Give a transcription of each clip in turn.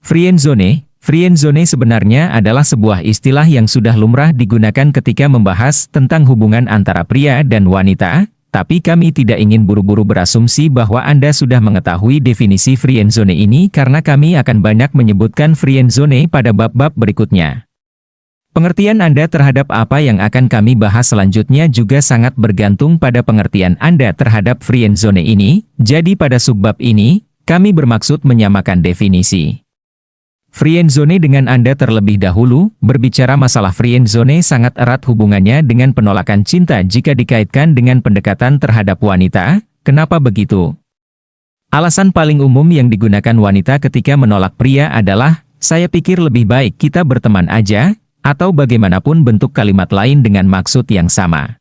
Friendzone sebenarnya adalah sebuah istilah yang sudah lumrah digunakan ketika membahas tentang hubungan antara pria dan wanita, tapi kami tidak ingin buru-buru berasumsi bahwa Anda sudah mengetahui definisi friendzone ini karena kami akan banyak menyebutkan friendzone pada bab-bab berikutnya. Pengertian Anda terhadap apa yang akan kami bahas selanjutnya juga sangat bergantung pada pengertian Anda terhadap friendzone ini, jadi pada subbab ini, kami bermaksud menyamakan definisi. Friendzone dengan Anda terlebih dahulu, berbicara masalah friendzone sangat erat hubungannya dengan penolakan cinta jika dikaitkan dengan pendekatan terhadap wanita. Kenapa begitu? Alasan paling umum yang digunakan wanita ketika menolak pria adalah, saya pikir lebih baik kita berteman aja, atau bagaimanapun bentuk kalimat lain dengan maksud yang sama.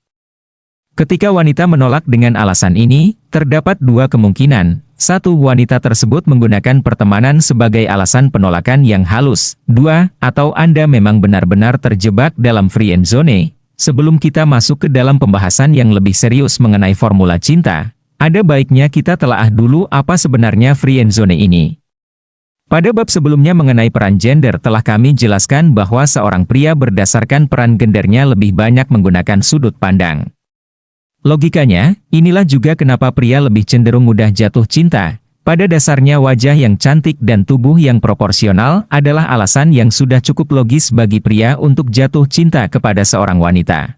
Ketika wanita menolak dengan alasan ini, terdapat dua kemungkinan. Satu, wanita tersebut menggunakan pertemanan sebagai alasan penolakan yang halus. Dua, atau Anda memang benar-benar terjebak dalam friendzone. Sebelum kita masuk ke dalam pembahasan yang lebih serius mengenai formula cinta, ada baiknya kita telaah dulu apa sebenarnya friendzone ini. Pada bab sebelumnya mengenai peran gender telah kami jelaskan bahwa seorang pria berdasarkan peran gendernya lebih banyak menggunakan sudut pandang. Logikanya, inilah juga kenapa pria lebih cenderung mudah jatuh cinta. Pada dasarnya wajah yang cantik dan tubuh yang proporsional adalah alasan yang sudah cukup logis bagi pria untuk jatuh cinta kepada seorang wanita.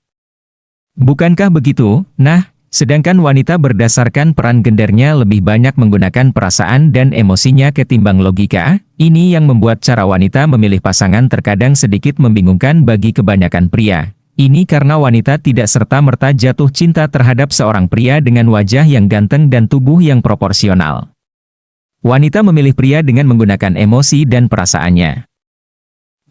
Bukankah begitu? Nah, sedangkan wanita berdasarkan peran gendernya lebih banyak menggunakan perasaan dan emosinya ketimbang logika, ini yang membuat cara wanita memilih pasangan terkadang sedikit membingungkan bagi kebanyakan pria. Ini karena wanita tidak serta-merta jatuh cinta terhadap seorang pria dengan wajah yang ganteng dan tubuh yang proporsional. Wanita memilih pria dengan menggunakan emosi dan perasaannya.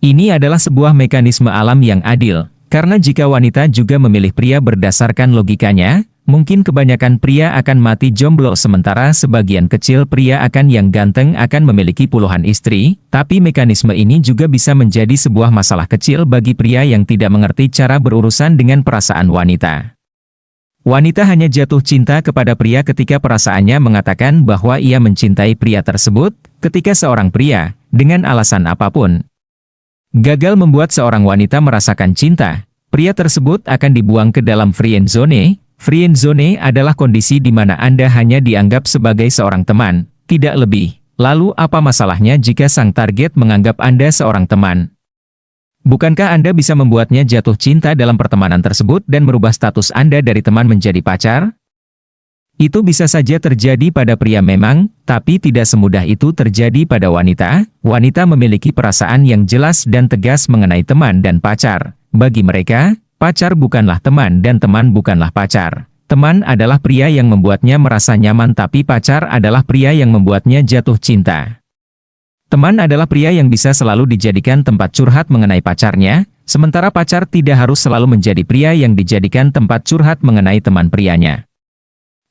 Ini adalah sebuah mekanisme alam yang adil, karena jika wanita juga memilih pria berdasarkan logikanya, mungkin kebanyakan pria akan mati jomblo sementara sebagian kecil pria akan yang ganteng akan memiliki puluhan istri, tapi mekanisme ini juga bisa menjadi sebuah masalah kecil bagi pria yang tidak mengerti cara berurusan dengan perasaan wanita. Wanita hanya jatuh cinta kepada pria ketika perasaannya mengatakan bahwa ia mencintai pria tersebut, ketika seorang pria, dengan alasan apapun, gagal membuat seorang wanita merasakan cinta, pria tersebut akan dibuang ke dalam friendzone. Friendzone adalah kondisi di mana Anda hanya dianggap sebagai seorang teman, tidak lebih. Lalu apa masalahnya jika sang target menganggap Anda seorang teman? Bukankah Anda bisa membuatnya jatuh cinta dalam pertemanan tersebut dan merubah status Anda dari teman menjadi pacar? Itu bisa saja terjadi pada pria memang, tapi tidak semudah itu terjadi pada wanita. Wanita memiliki perasaan yang jelas dan tegas mengenai teman dan pacar. Bagi mereka, pacar bukanlah teman dan teman bukanlah pacar. Teman adalah pria yang membuatnya merasa nyaman tapi pacar adalah pria yang membuatnya jatuh cinta. Teman adalah pria yang bisa selalu dijadikan tempat curhat mengenai pacarnya, sementara pacar tidak harus selalu menjadi pria yang dijadikan tempat curhat mengenai teman prianya.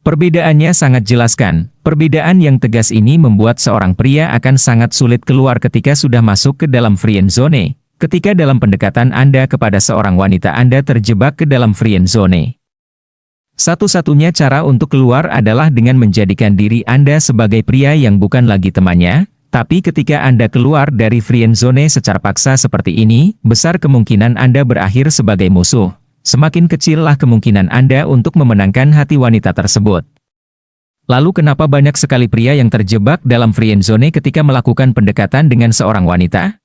Perbedaannya sangat jelaskan. Perbedaan yang tegas ini membuat seorang pria akan sangat sulit keluar ketika sudah masuk ke dalam friendzone. Ketika dalam pendekatan Anda kepada seorang wanita Anda terjebak ke dalam friendzone. Satu-satunya cara untuk keluar adalah dengan menjadikan diri Anda sebagai pria yang bukan lagi temannya, tapi ketika Anda keluar dari friendzone secara paksa seperti ini, besar kemungkinan Anda berakhir sebagai musuh. Semakin kecillah kemungkinan Anda untuk memenangkan hati wanita tersebut. Lalu kenapa banyak sekali pria yang terjebak dalam friendzone ketika melakukan pendekatan dengan seorang wanita?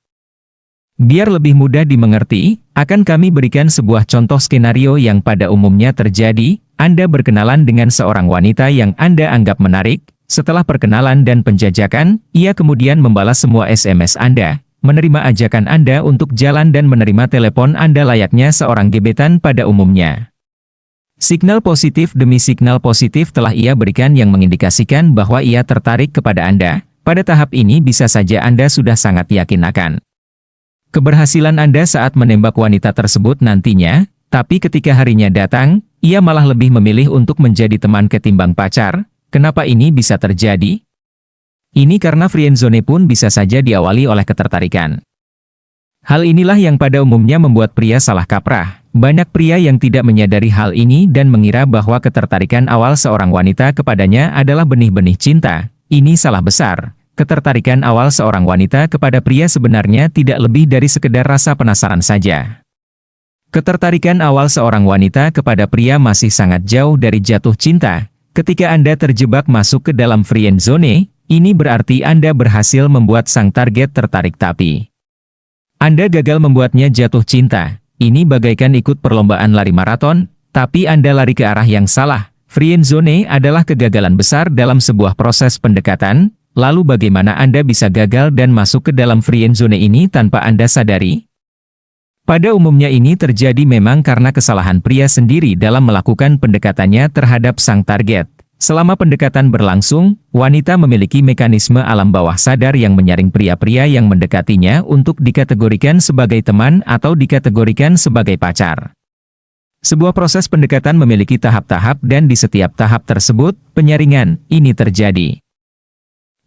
Biar lebih mudah dimengerti, akan kami berikan sebuah contoh skenario yang pada umumnya terjadi. Anda berkenalan dengan seorang wanita yang Anda anggap menarik. Setelah perkenalan dan penjajakan, ia kemudian membalas semua SMS Anda, menerima ajakan Anda untuk jalan dan menerima telepon Anda layaknya seorang gebetan pada umumnya. Signal positif demi signal positif telah ia berikan yang mengindikasikan bahwa ia tertarik kepada Anda. Pada tahap ini bisa saja Anda sudah sangat yakin akan keberhasilan Anda saat menembak wanita tersebut nantinya, tapi ketika harinya datang, ia malah lebih memilih untuk menjadi teman ketimbang pacar. Kenapa ini bisa terjadi? Ini karena friendzone pun bisa saja diawali oleh ketertarikan. Hal inilah yang pada umumnya membuat pria salah kaprah. Banyak pria yang tidak menyadari hal ini dan mengira bahwa ketertarikan awal seorang wanita kepadanya adalah benih-benih cinta. Ini salah besar. ketertarikan awal seorang wanita kepada pria sebenarnya tidak lebih dari sekedar rasa penasaran saja. Ketertarikan awal seorang wanita kepada pria masih sangat jauh dari jatuh cinta. Ketika Anda terjebak masuk ke dalam friend zone, ini berarti Anda berhasil membuat sang target tertarik tapi Anda gagal membuatnya jatuh cinta. Ini bagaikan ikut perlombaan lari maraton, tapi Anda lari ke arah yang salah. Friend zone adalah kegagalan besar dalam sebuah proses pendekatan. Lalu bagaimana Anda bisa gagal dan masuk ke dalam friend zone ini tanpa Anda sadari? Pada umumnya ini terjadi memang karena kesalahan pria sendiri dalam melakukan pendekatannya terhadap sang target. Selama pendekatan berlangsung, wanita memiliki mekanisme alam bawah sadar yang menyaring pria-pria yang mendekatinya untuk dikategorikan sebagai teman atau dikategorikan sebagai pacar. Sebuah proses pendekatan memiliki tahap-tahap dan di setiap tahap tersebut, penyaringan ini terjadi.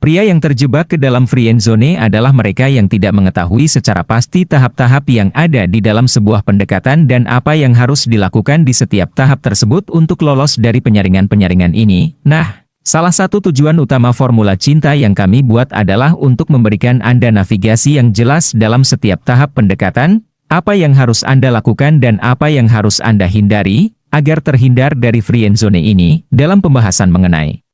Pria yang terjebak ke dalam friend zone adalah mereka yang tidak mengetahui secara pasti tahap-tahap yang ada di dalam sebuah pendekatan dan apa yang harus dilakukan di setiap tahap tersebut untuk lolos dari penyaringan-penyaringan ini. Nah, salah satu tujuan utama formula cinta yang kami buat adalah untuk memberikan Anda navigasi yang jelas dalam setiap tahap pendekatan, apa yang harus Anda lakukan dan apa yang harus Anda hindari, agar terhindar dari friend zone ini, dalam pembahasan mengenai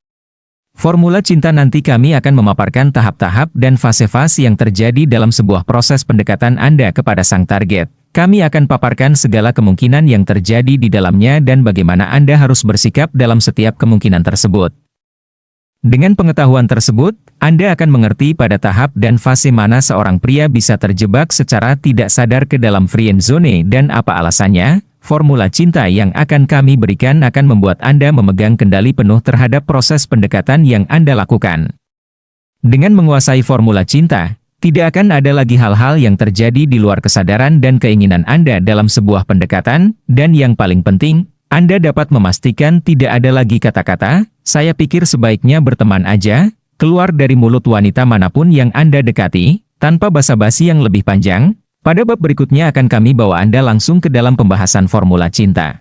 formula cinta nanti kami akan memaparkan tahap-tahap dan fase-fase yang terjadi dalam sebuah proses pendekatan Anda kepada sang target. Kami akan paparkan segala kemungkinan yang terjadi di dalamnya dan bagaimana Anda harus bersikap dalam setiap kemungkinan tersebut. Dengan pengetahuan tersebut, Anda akan mengerti pada tahap dan fase mana seorang pria bisa terjebak secara tidak sadar ke dalam friend zone dan apa alasannya. Formula cinta yang akan kami berikan akan membuat Anda memegang kendali penuh terhadap proses pendekatan yang Anda lakukan. Dengan menguasai formula cinta, tidak akan ada lagi hal-hal yang terjadi di luar kesadaran dan keinginan Anda dalam sebuah pendekatan, dan yang paling penting, Anda dapat memastikan tidak ada lagi kata-kata, "Saya pikir sebaiknya berteman aja," keluar dari mulut wanita manapun yang Anda dekati, tanpa basa-basi yang lebih panjang. Pada bab berikutnya akan kami bawa Anda langsung ke dalam pembahasan formula cinta.